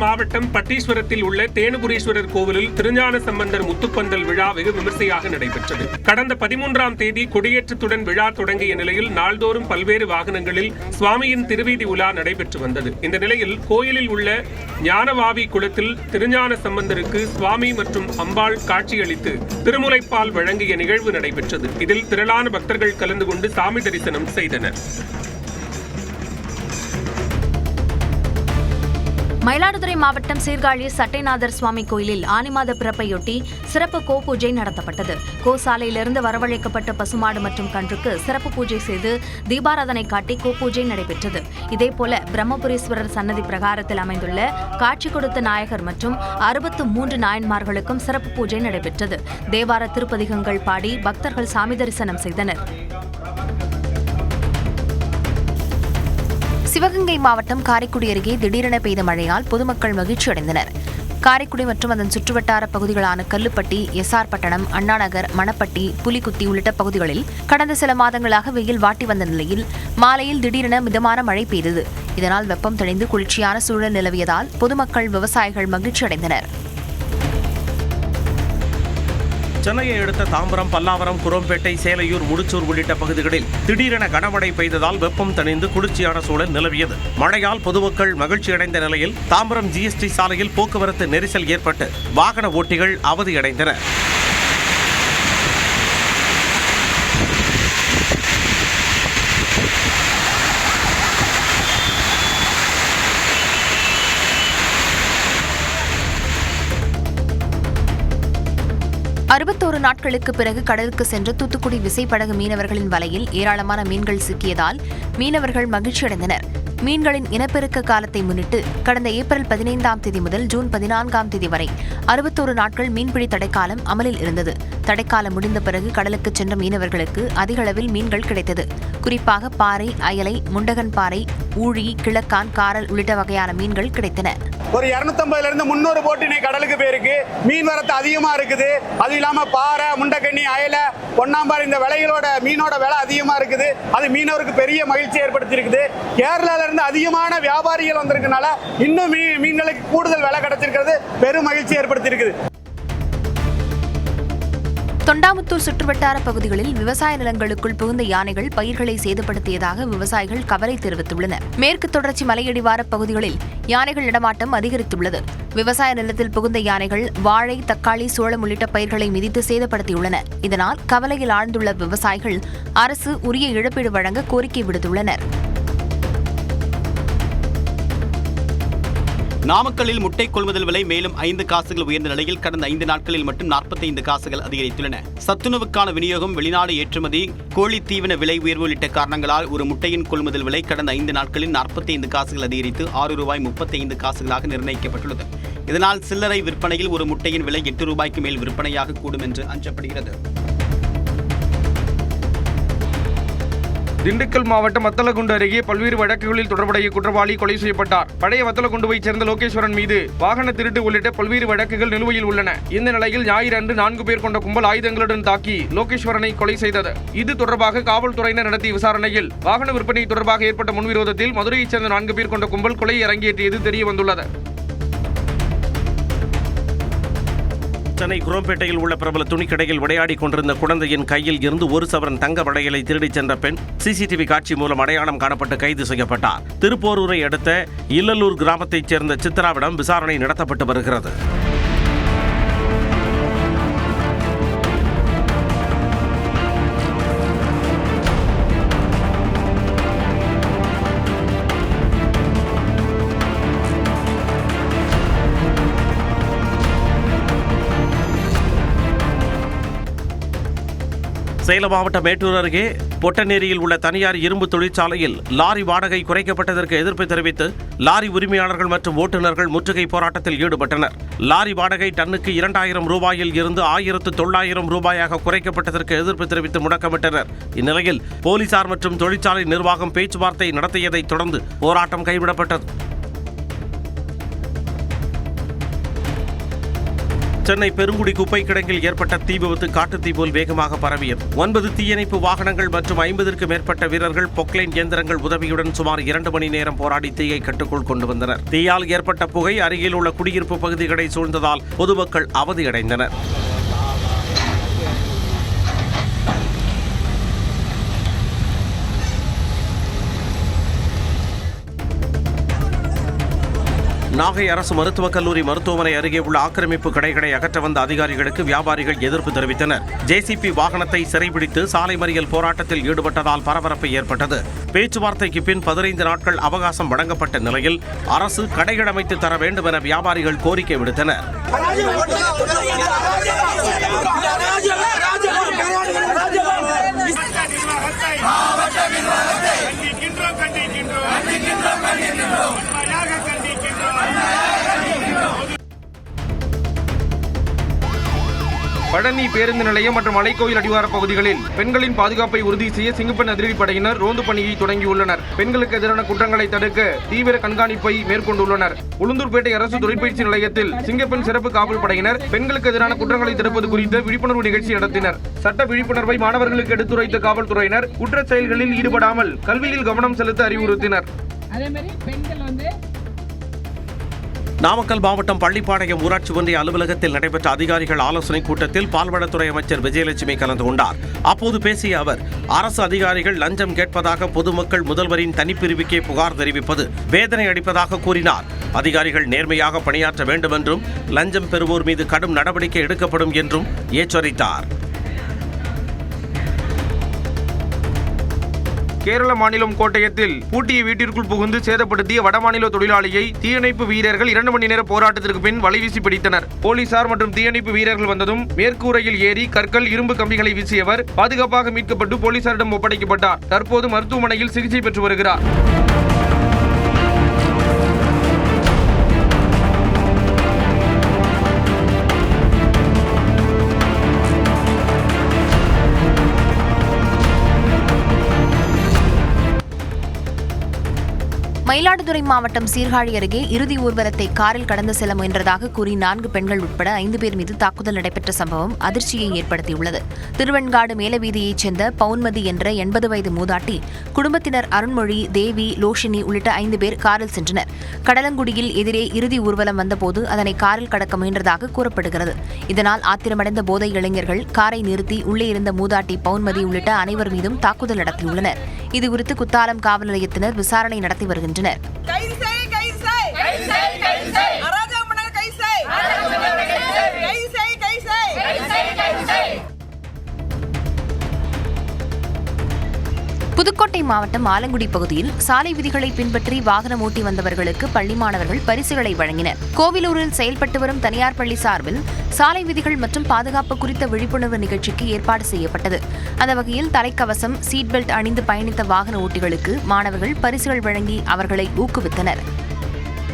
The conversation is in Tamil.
மாவட்டம் பட்டீஸ்வரத்தில் உள்ள தேனுபுரீஸ்வரர் கோவிலில் திருஞான சம்பந்தர் முத்துப்பந்தல் விழா வெகு விமர்சையாக நடைபெற்றது. கடந்த 13ஆம் தேதி கொடியேற்றத்துடன் விழா தொடங்கிய நிலையில் நாள்தோறும் பல்வேறு வாகனங்களில் சுவாமியின் திருவீதி உலா நடைபெற்று வந்தது. இந்த நிலையில் கோயிலில் உள்ள ஞானவாவி குளத்தில் திருஞான சம்பந்தருக்கு சுவாமி மற்றும் அம்பாள் காட்சியளித்து திருமுலைப்பால் வழங்கிய நிகழ்வு நடைபெற்றது. இதில் திரளான பக்தர்கள் கலந்து கொண்டு சாமி தரிசனம் செய்தனர். மயிலாடுதுறை மாவட்டம் சீர்காழி சட்டைநாதர் சுவாமி கோயிலில் ஆனி மாத பிறப்பையொட்டி சிறப்பு பூஜை நடத்தப்பட்டது. சாலையிலிருந்து வரவழைக்கப்பட்ட பசுமாடு மற்றும் கன்றுக்கு சிறப்பு பூஜை செய்து தீபாராதனை காட்டி பூஜை நடைபெற்றது. இதேபோல பிரம்மபுரீஸ்வரர் சன்னதி பிரகாரத்தில் அமைந்துள்ள காட்சி கொடுத்த நாயகர் மற்றும் 63 நாயன்மார்களுக்கும் சிறப்பு பூஜை நடைபெற்றது. தேவார திருப்பதிகங்கள் பாடி பக்தர்கள் சாமி தரிசனம் செய்தனர். சிவகங்கை மாவட்டம் காரைக்குடி அருகே திடீரென பெய்த மழையால் பொதுமக்கள் மகிழ்ச்சி அடைந்தனர். காரைக்குடி மற்றும் அதன் சுற்றுவட்டார பகுதிகளான கல்லுப்பட்டி, எஸ்ஆர் பட்டணம், அண்ணாநகர், மணப்பட்டி, புலிக்குத்தி உள்ளிட்ட பகுதிகளில் கடந்த சில மாதங்களாக வெயில் வாட்டி வந்த நிலையில் மாலையில் திடீரென மிதமான மழை பெய்தது. இதனால் வெப்பம் தணிந்து குளிர்ச்சியான சூழல் நிலவியதால் பொதுமக்கள், விவசாயிகள் மகிழ்ச்சி அடைந்தனர். சென்னையை அடுத்த தாம்பரம், பல்லாவரம், குரோம்பேட்டை, சேலையூர், முடிச்சூர் உள்ளிட்ட பகுதிகளில் திடீரென கனமழை பெய்ததால் வெப்பம் தணிந்து குளிர்ச்சியான சூழல் நிலவியது. மழையால் பொதுமக்கள் மகிழ்ச்சியடைந்த நிலையில் தாம்பரம் ஜிஎஸ்டி சாலையில் போக்குவரத்து நெரிசல் ஏற்பட்டு வாகன ஓட்டிகள் அவதியடைந்தனர். அறுபத்தோரு நாட்களுக்கு பிறகு கடலுக்கு சென்ற தூத்துக்குடி விசைப்படகு மீனவர்களின் வலையில் ஏராளமான மீன்கள் சிக்கியதால் மீனவர்கள் மகிழ்ச்சியடைந்தனர். மீன்களின் இனப்பெருக்க காலத்தை முன்னிட்டு கடந்த ஏப்ரல் 15ஆம் தேதி முதல் ஜூன் 14ஆம் தேதி வரை 61 நாட்கள் மீன்பிடி தடைக்காலம் அமலில் இருந்தது. தடைக்காலம் முடிந்த பிறகு கடலுக்கு சென்ற மீனவர்களுக்கு அதிக அளவில் மீன்கள் கிடைத்தது. குறிப்பாக பாறை, அயலை, முண்டகன் பாறை, ஊழி, கிழக்கான், காரல் உள்ளிட்ட வகையான மீன்கள் கிடைத்தன. ஒரு 250 இருந்து 300 போட்டு இன்னைக்கு கடலுக்கு போயிருக்கு. மீன் வரத்து அதிகமா இருக்குது. அது இல்லாம பாறை, முண்டக்கண்ணி, அயலை, பொன்னாம்பார் இந்த விலைகளோட மீனோட விலை அதிகமா இருக்குது. அது மீனவருக்கு பெரிய மகிழ்ச்சி ஏற்படுத்தி இருக்குது. கேரளால இருந்து அதிகமான வியாபாரிகள் வந்திருக்கனால இன்னும் மீன்களுக்கு கூடுதல் விலை கிடைச்சிருக்கிறது பெரும் மகிழ்ச்சி ஏற்படுத்தி இருக்குது. தொண்டாமுத்தூர் சுற்றுவட்டார பகுதிகளில் விவசாய நிலங்களுக்குள் புகுந்த யானைகள் பயிர்களை சேதப்படுத்தியதாக விவசாயிகள் கவலை தெரிவித்துள்ளனர். மேற்கு தொடர்ச்சி மலையடிவார பகுதிகளில் யானைகள் நடமாட்டம் அதிகரித்துள்ளது. விவசாய நிலத்தில் புகுந்த யானைகள் வாழை, தக்காளி, சோளம் உள்ளிட்ட பயிர்களை மிதித்து சேதப்படுத்தியுள்ளன. இதனால் கவலையில் ஆழ்ந்துள்ள விவசாயிகள் அரசு உரிய இழப்பீடு வழங்க கோரிக்கை விடுத்துள்ளனர். நாமக்கல்லில் முட்டை கொள்முதல் விலை மேலும் 5 காசுகள் உயர்ந்த நிலையில் கடந்த 5 நாட்களில் மட்டும் 45 காசுகள் அதிகரித்துள்ளன. சத்துணவுக்கான விநியோகம், வெளிநாடு ஏற்றுமதி, கோழி தீவன விலை உயர்வு உள்ளிட்ட காரணங்களால் ஒரு முட்டையின் கொள்முதல் விலை கடந்த 5 நாட்களில் 45 காசுகள் அதிகரித்து ₹6.35 காசுகளாக நிர்ணயிக்கப்பட்டுள்ளது. இதனால் சில்லறை விற்பனையில் ஒரு முட்டையின் விலை ₹8 மேல் விற்பனையாக கூடும் என்று அஞ்சப்படுகிறது. திண்டுக்கல் மாவட்டம் வத்தலகுண்டு அருகே பல்வேறு வழக்குகளில் தொடர்புடைய குற்றவாளி கொலை செய்யப்பட்டார். பழைய வத்தலகுண்டுவைச் சேர்ந்த லோகேஸ்வரன் மீது வாகன திருட்டு உள்ளிட்ட பல்வேறு வழக்குகள் நிலுவையில் உள்ளன. இந்த நிலையில் ஞாயிறு அன்று 4 பேர் கொண்ட கும்பல் ஆயுதங்களுடன் தாக்கி லோகேஸ்வரனை கொலை செய்தது. இது தொடர்பாக காவல்துறையினர் நடத்திய விசாரணையில் வாகன விற்பனை தொடர்பாக ஏற்பட்ட முன்விரோதத்தில் மதுரையைச் சேர்ந்த 4 பேர் கொண்ட கும்பல் கொலை அரங்கேற்றியது தெரியவந்துள்ளது. சென்னை குரோம்பேட்டையில் உள்ள பிரபல துணிக்கடையில் விளையாடி கொண்டிருந்த குழந்தையின் கையில் இருந்து 1 சவரன் தங்க வளையலை திருடிச் சென்ற பெண் சிசிடிவி காட்சி மூலம் அடையாளம் காணப்பட்டு கைது செய்யப்பட்டார். திருப்போரூரை அடுத்த இல்லலூர் கிராமத்தைச் சேர்ந்த சித்ராவிடம் விசாரணை நடத்தப்பட்டு வருகிறது. சேலம் மாவட்டம் மேட்டூர் அருகே பொட்டநேரியில் உள்ள தனியார் இரும்பு தொழிற்சாலையில் லாரி வாடகை குறைக்கப்பட்டதற்கு எதிர்ப்பு தெரிவித்து லாரி உரிமையாளர்கள் மற்றும் ஓட்டுநர்கள் முற்றுகை போராட்டத்தில் ஈடுபட்டனர். லாரி வாடகை டன்னுக்கு ₹2000 இருந்து ₹1900 குறைக்கப்பட்டதற்கு எதிர்ப்பு தெரிவித்து முழக்கமிட்டனர். இந்நிலையில் போலீசார் மற்றும் தொழிற்சாலை நிர்வாகம் பேச்சுவார்த்தை நடத்தியதைத் தொடர்ந்து போராட்டம் கைவிடப்பட்டது. சென்னை பெருங்குடி குப்பை கிடங்கில் ஏற்பட்ட தீ விபத்து காட்டுத்தீ போல் வேகமாக பரவியது. 9 தீயணைப்பு வாகனங்கள் மற்றும் 50க்கும் மேற்பட்ட வீரர்கள் பொக்லைன் இயந்திரங்கள் உதவியுடன் சுமார் 2 மணி நேரம் போராடி தீயை கட்டுக்குள் கொண்டு வந்தனர். தீயால் ஏற்பட்ட புகை அருகில் உள்ள குடியிருப்பு பகுதிகளை சூழ்ந்ததால் பொதுமக்கள் அவதியடைந்தனர். நாகை அரசு மருத்துவக் கல்லூரி மருத்துவமனை அருகே உள்ள ஆக்கிரமிப்பு கடைகளை அகற்ற வந்த அதிகாரிகளுக்கு வியாபாரிகள் எதிர்ப்பு தெரிவித்தனர். ஜேசிபி வாகனத்தை சிறைபிடித்து சாலை மறியல் போராட்டத்தில் ஈடுபட்டதால் பரபரப்பு ஏற்பட்டது. பேச்சுவார்த்தைக்கு பின் 15 நாட்கள் அவகாசம் வழங்கப்பட்ட நிலையில் அரசு கடைகள் அமைத்து தர வேண்டும் என வியாபாரிகள் கோரிக்கை விடுத்தனர். பழனி பேருந்து நிலையம் மற்றும் மலைக்கோயில் அடிவார பகுதிகளில் பெண்களின் பாதுகாப்பை உறுதி செய்ய சிங்கப்பெண் அதிரடிப்படையினர் ரோந்து பணியை தொடங்கியுள்ளனர். பெண்களுக்கு எதிரான குற்றங்களை தடுக்க தீவிர கண்காணிப்பை மேற்கொண்டுள்ளனர். உளுந்தூர்பேட்டை அரசு தொழிற்பயிற்சி நிலையத்தில் சிங்கப்பெண் சிறப்பு காவல் படையினர் பெண்களுக்கு எதிரான குற்றங்களை தடுப்பது குறித்த விழிப்புணர்வு நிகழ்ச்சி நடத்தினர். சட்ட விழிப்புணர்வை மாணவர்களுக்கு எடுத்துரைத்த காவல்துறையினர் குற்ற செயல்களில் ஈடுபடாமல் கல்வியில் கவனம் செலுத்த அறிவுறுத்தினர். நாமக்கல் மாவட்டம் பள்ளிப்பாளையம் ஊராட்சி ஒன்றிய அலுவலகத்தில் நடைபெற்ற அதிகாரிகள் ஆலோசனைக் கூட்டத்தில் பால்வளத்துறை அமைச்சர் விஜயலட்சுமி கலந்து கொண்டார். அப்போது பேசிய அவர், அரசு அதிகாரிகள் லஞ்சம் கேட்பதாக பொதுமக்கள் முதல்வரின் தனிப்பிரிவுக்கே புகார் தெரிவிப்பது வேதனை அளிப்பதாக கூறினார். அதிகாரிகள் நேர்மையாக பணியாற்ற வேண்டும் என்றும் லஞ்சம் பெறுவோர் மீது கடும் நடவடிக்கை எடுக்கப்படும் என்றும் எச்சரித்தார். கேரள மாநிலம் கோட்டயத்தில் பூட்டிய வீட்டிற்குள் புகுந்து சேதப்படுத்திய வடமாநில தொழிலாளியை தீயணைப்பு வீரர்கள் 2 மணி நேர போராட்டத்திற்கு பின் வலைவீசி பிடித்தனர். போலீசார் மற்றும் தீயணைப்பு வீரர்கள் வந்ததும் மேற்கூரையில் ஏறி கற்கள், இரும்பு கம்பிகளை வீசியவர் பாதுகாப்பாக மீட்கப்பட்டு போலீசாரிடம் ஒப்படைக்கப்பட்டார். தற்போது மருத்துவமனையில் சிகிச்சை பெற்று வருகிறார். மயிலாடுதுறை மாவட்டம் சீர்காழி அருகே இறுதி ஊர்வலத்தை காரில் கடந்து செல்ல முயன்றதாக கூறி 4 பெண்கள் உட்பட 5 பேர் மீது தாக்குதல் நடைபெற்ற சம்பவம் அதிர்ச்சியை ஏற்படுத்தியுள்ளது. திருவெண்காடு மேலவீதியைச் சேர்ந்த பவுன்மதி என்ற 80 வயது மூதாட்டி, குடும்பத்தினர் அருண்மொழி, தேவி, லோஷினி உள்ளிட்ட 5 பேர் காரில் சென்றனர். கடலங்குடியில் எதிரே இறுதி ஊர்வலம் வந்தபோது அதனை காரில் கடக்க முயன்றதாக கூறப்படுகிறது. இதனால் ஆத்திரமடைந்த போதை இளைஞர்கள் காரை நிறுத்தி உள்ளே இருந்த மூதாட்டி, பவுன்மதி உள்ளிட்ட அனைவர் மீதும் தாக்குதல் நடத்தியுள்ளனர். இதுகுறித்து குத்தாலம் காவல் நிலையத்தினர் விசாரணை நடத்தி வருகின்றனர். புதுக்கோட்டை மாவட்டம் ஆலங்குடி பகுதியில் சாலை விதிகளை பின்பற்றி வாகனம் ஓட்டி வந்தவர்களுக்கு பள்ளி மாணவர்கள் பரிசுகளை வழங்கினர். கோவிலூரில் செயல்பட்டு வரும் தனியார் பள்ளி சார்பில் சாலை விதிகள் மற்றும் பாதுகாப்பு குறித்த விழிப்புணர்வு நிகழ்ச்சிக்கு ஏற்பாடு செய்யப்பட்டது. அந்த வகையில் தலைக்கவசம், சீட் பெல்ட் அணிந்து பயணித்த வாகன ஓட்டிகளுக்கு மாணவர்கள் பரிசுகள் வழங்கி அவர்களை ஊக்குவித்தனர்.